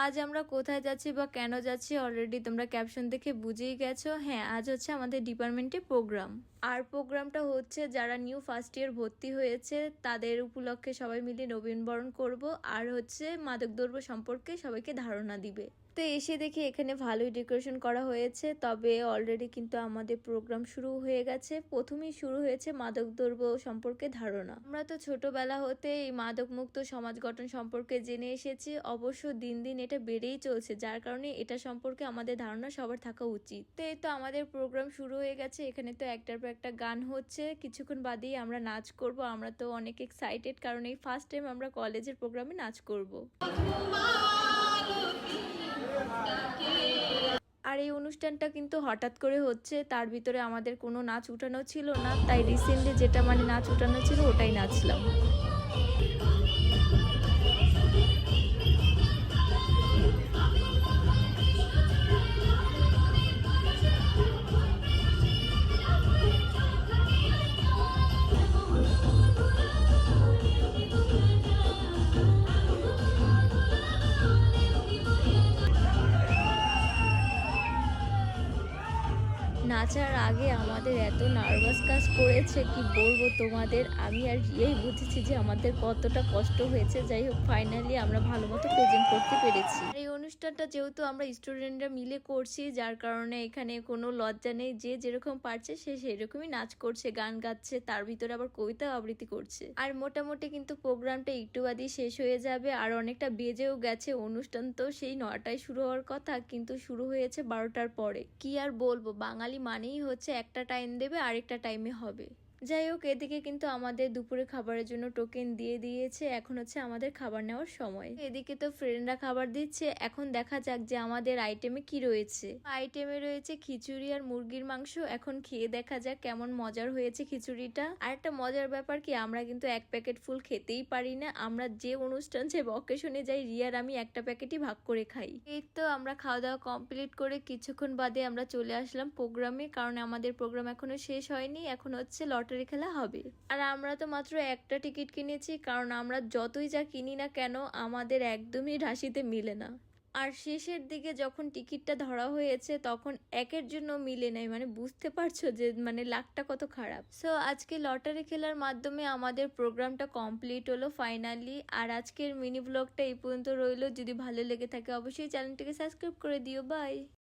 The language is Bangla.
আজ আমরা কোথায় যাচ্ছি বা কেন যাচ্ছি অলরেডি তোমরা ক্যাপশন দেখে বুঝেই গেছো। হ্যাঁ, আজ হচ্ছে আমাদের ডিপার্টমেন্টে প্রোগ্রাম। আর প্রোগ্রামটা হচ্ছে যারা নিউ ফার্স্ট ইয়ার ভর্তি হয়েছে তাদের উপলক্ষে সবাই মিলে নবীনবরণ করব, আর হচ্ছে মাদকদ্রব্য সম্পর্কে সবাইকে ধারণা দিবে। তো এসে দেখি এখানে ভালোই ডেকোরেশন করা হয়েছে, তবে অলরেডি কিন্তু আমাদের প্রোগ্রাম শুরু হয়ে গেছে। প্রথমেই শুরু হয়েছে মাদকদ্রব্য সম্পর্কে ধারণা। আমরা তো ছোটবেলা হতে এই মাদক মুক্ত সমাজ গঠন সম্পর্কে জেনে এসেছি, অবশ্য দিন দিন এটা বেড়েই চলছে, যার কারণে এটা সম্পর্কে আমাদের ধারণা সবার থাকা উচিত। তো এই তো আমাদের প্রোগ্রাম শুরু হয়ে গেছে, এখানে তো একটার পর একটা গান হচ্ছে, কিছুক্ষণ বাদেই আমরা নাচ করব। আমরা তো অনেক এক্সাইটেড, কারণ এই ফার্স্ট টাইম আমরা কলেজের প্রোগ্রামে নাচ করব। আর এই অনুষ্ঠানটা কিন্তু হঠাৎ করে হচ্ছে, তার ভিতরে আমাদের কোনো নাচ উঠানো ছিল না, তাই রিসেন্টলি যেটা নাচ উঠানো ছিল ওটাই নাচলাম। নাচার আগে আমাদের এত নার্ভাস কাজ করেছে কি বলবো তোমাদের, আমি আর রিয়াই বুঝেছি যে আমাদের কতটা কষ্ট হয়েছে। যাই হোক, ফাইনালি আমরা ভালো মতো প্রেজেন্ট করতে পেরেছি। এই অনুষ্ঠানটা যেহেতু আমরা স্টুডেন্টরা মিলে করছি, যার কারণে এখানে কোনো লজ্জা নেই, যে যেরকম পারছে সে সেরকমই নাচ করছে, গান গাচ্ছে, তার ভিতরে আবার কবিতা আবৃত্তি করছে। আর মোটামুটি কিন্তু প্রোগ্রামটা একটু বাদই শেষ হয়ে যাবে, আর অনেকটা বেজেও গেছে। অনুষ্ঠান তো সেই 9টায় শুরু হওয়ার কথা, কিন্তু শুরু হয়েছে 12টার পরে। কি আর বলবো, বাঙালি মানেই হচ্ছে একটা টাইম দেবে আরেকটা টাইমে হবে। যাই হোক, এদিকে কিন্তু আমাদের দুপুরে খাবারের জন্য টোকেন দিয়ে দিয়েছে, এখন হচ্ছে আমাদের খাবার নেওয়ার সময়। এদিকে তো ফ্রেন্ডরা খাবার দিচ্ছে, এখন দেখা যাক যে আমাদের আইটেমে কি রয়েছে। আইটেমে রয়েছে খিচুড়ি আর মুরগির মাংস, এখন খেয়ে দেখা যাক কেমন মজার হয়েছে খিচুড়িটা। আর একটা মজার ব্যাপার কি, আমরা কিন্তু এক প্যাকেট ফুল খেতেই পারি না, আমরা যে অনুষ্ঠান যে অকেশনে যাই রিয়ার আমি একটা প্যাকেটই ভাগ করে খাই। এই তো আমরা খাওয়া দাওয়া কমপ্লিট করে কিছুক্ষণ বাদে আমরা চলে আসলাম প্রোগ্রামে, কারণ আমাদের প্রোগ্রাম এখনো শেষ হয়নি, এখন হচ্ছে লটারি খেলা হবে। আর আমরা তো মাত্র একটা টিকিট কিনেছি, কারণ আমরা যতই যা কিনি না কেন আমাদের একদমই রাশিতে মিলে না। আর শেষের দিকে যখন টিকিটটা ধরা হয়েছে তখন একের জন্য মিলে নাই, বুঝতে পারছো যে লাকটা কত খারাপ। সো আজকে লটারি খেলার মাধ্যমে আমাদের প্রোগ্রামটা কমপ্লিট হলো ফাইনালি। আর আজকের মিনি ব্লগটা এই পর্যন্ত রইলো, যদি ভালো লেগে থাকে অবশ্যই চ্যানেলটিকে সাবস্ক্রাইব করে দিও। বাই।